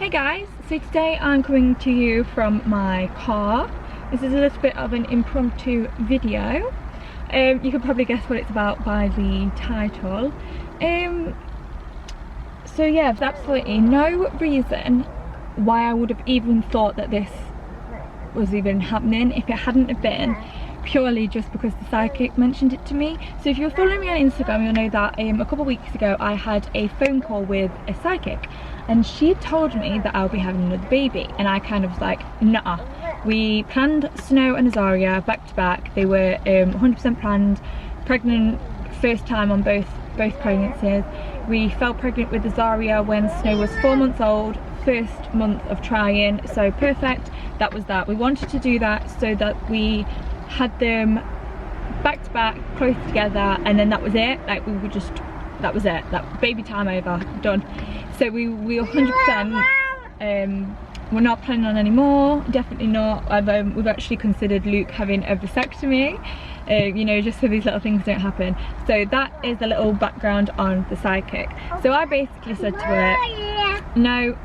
Hey guys, so today I'm coming to you from my car. This is a little bit of an impromptu video. You can probably guess what it's about by the title. So yeah, there's absolutely no reason why I would have even thought that this was even happening if it hadn't have been purely just because the psychic mentioned it to me. So if you're following me on Instagram, you'll know that a couple of weeks ago I had a phone call with a psychic, and she told me that I'll be having another baby, and I kind of was like, nah. We planned Snow and Azaria back to back. They were 100% planned, pregnant first time on both pregnancies. We fell pregnant with Azaria when Snow was 4 months old, first month of trying, so perfect. That was that. We wanted to do that so that we had them back to back, close together, and then that was it. Like, we would just, that was it, that baby time over, done. So we 100% we're not planning on any more, definitely not. We've actually considered Luke having a vasectomy, you know, just so these little things don't happen. So that is a little background on the psychic. So I basically said to her, no,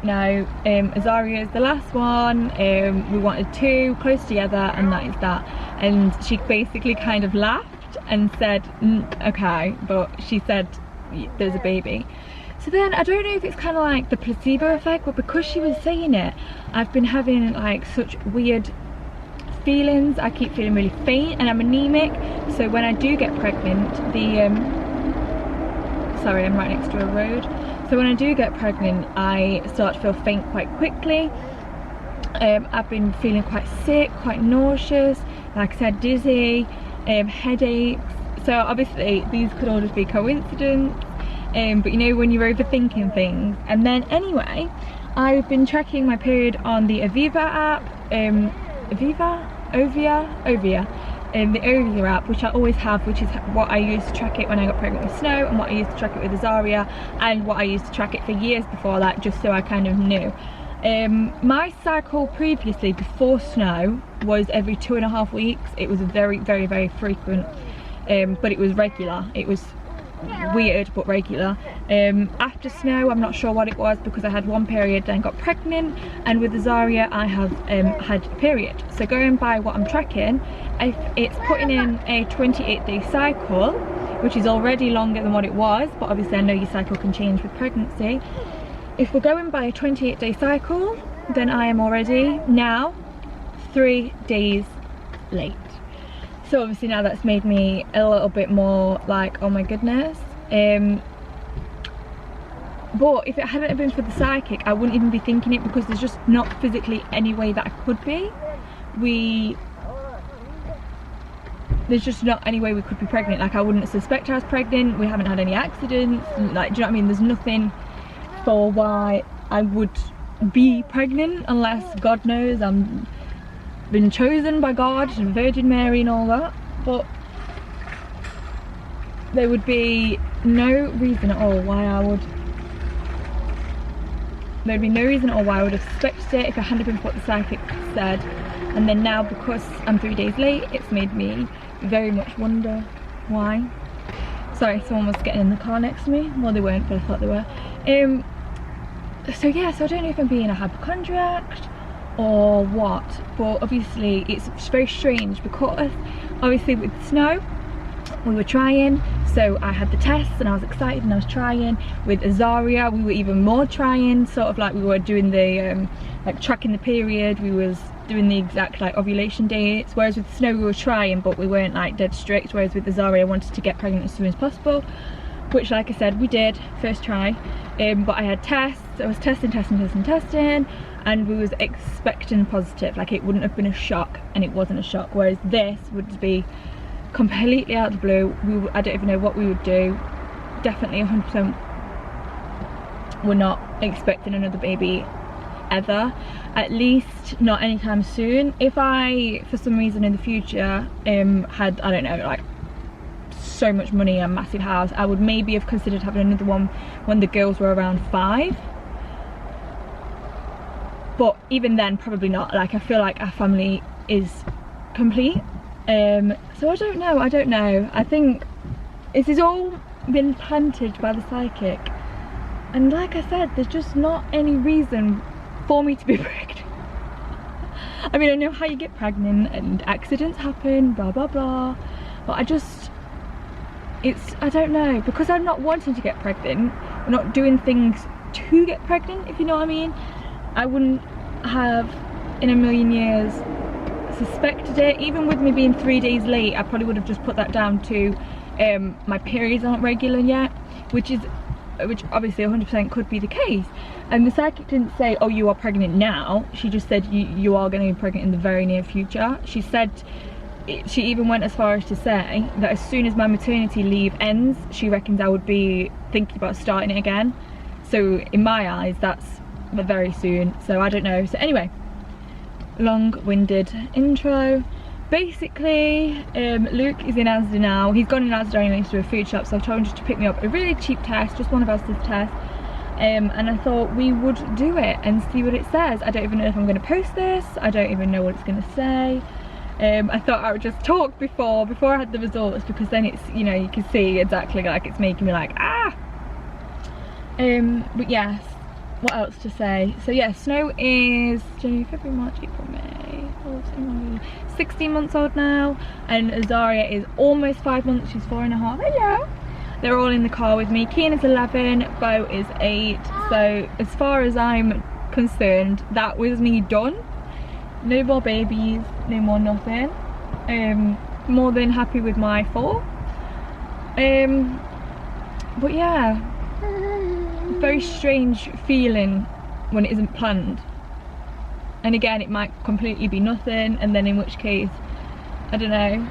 Azaria is the last one, we wanted two close together, and that is that. And she basically kind of laughed and said, okay, but she said there's a baby. So then I don't know if it's kind of like the placebo effect, but because she was saying it, I've been having like such weird feelings. I keep feeling really faint, and I'm anemic, so when I do get pregnant, sorry, I'm right next to a road. So when I do get pregnant, I start to feel faint quite quickly. I've been feeling quite sick, quite nauseous, like I said, dizzy, headaches. So obviously these could all just be coincidence, but you know when you're overthinking things. And then anyway, I've been tracking my period on the Aviva app, the Ovia app, which I always have, which is what I used to track it when I got pregnant with Snow, and what I used to track it with Azaria, and what I used to track it for years before that, just so I kind of knew. My cycle previously, before Snow, was every 2.5 weeks. It was very frequent, but it was regular. It was weird but regular. After Snow, I'm not sure what it was, because I had one period, then got pregnant, and with Azaria I have had a period. So going by what I'm tracking, it's putting in a 28-day cycle, which is already longer than what it was, but obviously I know your cycle can change with pregnancy. If we're going by a 28-day cycle, then I am already now 3 days late. So obviously now that's made me a little bit more like, oh my goodness. But if it hadn't been for the psychic, I wouldn't even be thinking it, because there's just not physically any way that I could be. There's just not any way we could be pregnant. Like, I wouldn't suspect I was pregnant. We haven't had any accidents. Like, do you know what I mean? There's nothing for why I would be pregnant, unless God knows I'm been chosen by God and Virgin Mary and all that. But there would be no reason at all why I would have suspected it if it hadn't been for what the psychic said. And then now, because I'm 3 days late, it's made me very much wonder why. Sorry, someone was getting in the car next to me. Well, they weren't, but I thought they were. So yeah, so I don't know if I'm being a hypochondriac or what, but obviously it's very strange, because obviously with Snow we were trying, so I had the tests and I was excited and I was trying. With Azaria we were even more trying, sort of like we were doing the like tracking the period, we was doing the exact like ovulation dates, whereas with Snow we were trying but we weren't like dead strict, whereas with Azaria I wanted to get pregnant as soon as possible, which like I said we did first try. But I had tests, I was testing, and we was expecting positive. Like, it wouldn't have been a shock, and it wasn't a shock, whereas this would be completely out of the blue. I don't even know what we would do. Definitely 100% we're not expecting another baby ever, at least not anytime soon. If I for some reason in the future had, I don't know, like so much money and a massive house, I would maybe have considered having another one when the girls were around 5, but even then probably not. Like, I feel like our family is complete. So I don't know. I think this has all been planted by the psychic, and like I said, there's just not any reason for me to be pregnant. I mean, I know how you get pregnant and accidents happen, blah blah blah, but I don't know, because I'm not wanting to get pregnant, I'm not doing things to get pregnant, if you know what I mean. I wouldn't have in a million years suspected it. Even with me being 3 days late, I probably would have just put that down to my periods aren't regular yet, which obviously 100% could be the case. And the psychic didn't say, oh, you are pregnant now. She just said you are going to be pregnant in the very near future. She said, she even went as far as to say that as soon as my maternity leave ends, she reckons I would be thinking about starting it again. So in my eyes, that's very soon. So I don't know. So anyway, long-winded intro. Basically, Luke is in Asda now. He's gone in Asda anyway to a food shop, so I've told him just to pick me up a really cheap test, just one of Asda's tests. And I thought we would do it and see what it says. I don't even know if I'm going to post this. I don't even know what it's going to say. I thought I would just talk before I had the results, because then it's, you know, you can see exactly, like, it's making me like, ah! But yes, what else to say? So yeah, Snow is January, February, March, April, May, 16 months old now, and Azaria is almost 5 months. She's 4.5. Hello. They're all in the car with me. Kian is 11, Bo is 8. So as far as I'm concerned, that was me done. No more babies, no more nothing. More than happy with my 4. But yeah, very strange feeling when it isn't planned. And again, it might completely be nothing, and then in which case, I don't know,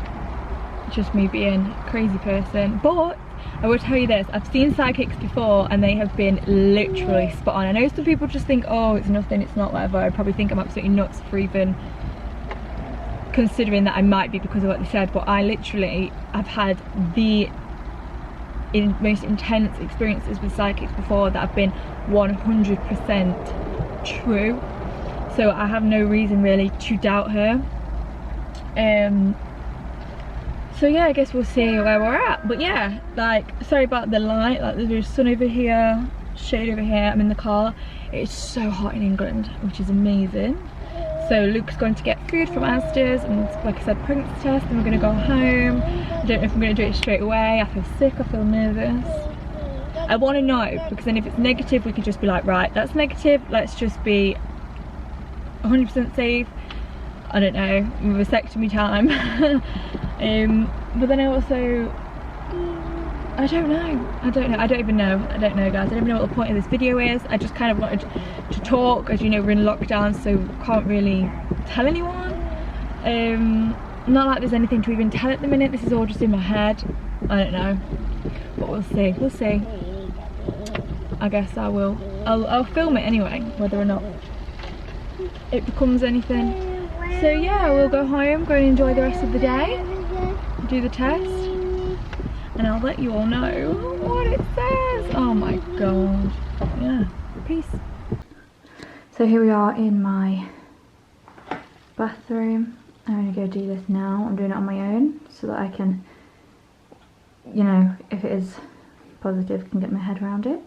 just me being a crazy person. But I will tell you this, I've seen psychics before and they have been literally spot on. I know some people just think, oh, it's nothing, it's not, whatever. I probably think I'm absolutely nuts for even considering that I might be because of what they said, but I literally have had the most intense experiences with psychics before that have been 100% true. So I have no reason really to doubt her. So yeah, I guess we'll see where we're at. But yeah, like, sorry about the light, like there's sun over here, shade over here, I'm in the car. It's so hot in England, which is amazing. So Luke's going to get food from Asda's, and like I said, pregnancy test, and we're going to go home. I don't know if I'm going to do it straight away. I feel sick, I feel nervous. I want to know, because then if it's negative, we could just be like, right, that's negative, let's just be 100% safe. I don't know, vasectomy time. But then I also, I don't even know, guys. I don't even know what the point of this video is. I just kind of wanted to talk, as you know, we're in lockdown, so can't really tell anyone. Not like there's anything to even tell at the minute. This is all just in my head. I don't know, but we'll see. I guess I'll film it anyway, whether or not it becomes anything. So yeah, we'll go home, go and enjoy the rest of the day, do the test, and I'll let you all know what it says. Oh my god. Yeah, peace. So here we are in my bathroom. I'm gonna go do this now. I'm doing it on my own so that I can, you know, if it is positive, can get my head around it.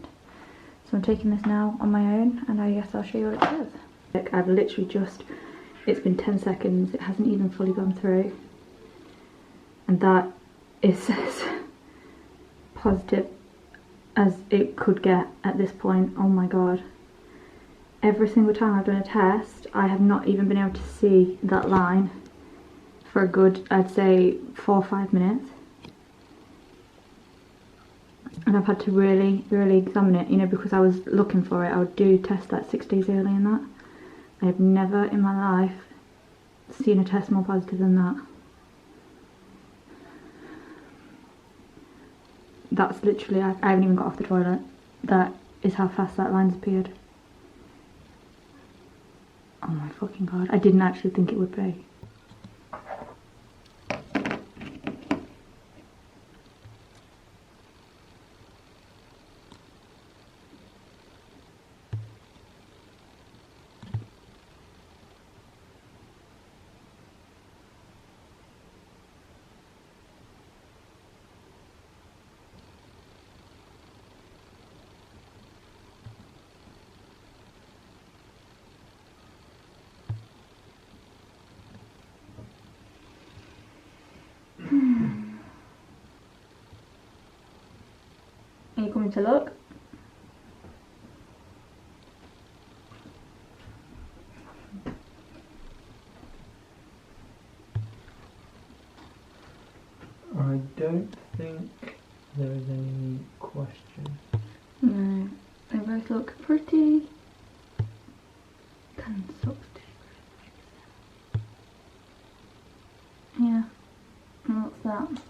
So I'm taking this now on my own, and I guess I'll show you what it says. Like, I've literally just, it's been 10 seconds, it hasn't even fully gone through, and that is as positive as it could get at this point. Oh my god. Every single time I've done a test, I have not even been able to see that line for a good, I'd say, 4 or 5 minutes. And I've had to really examine it, you know, because I was looking for it. I would do test that 6 days early and that. I have never in my life seen a test more positive than that. That's literally, I haven't even got off the toilet. That is how fast that line's appeared. Oh my fucking god, I didn't actually think it would be. Are you coming to look? I don't think there is any question. No, they both look pretty constructed. Yeah, and what's that?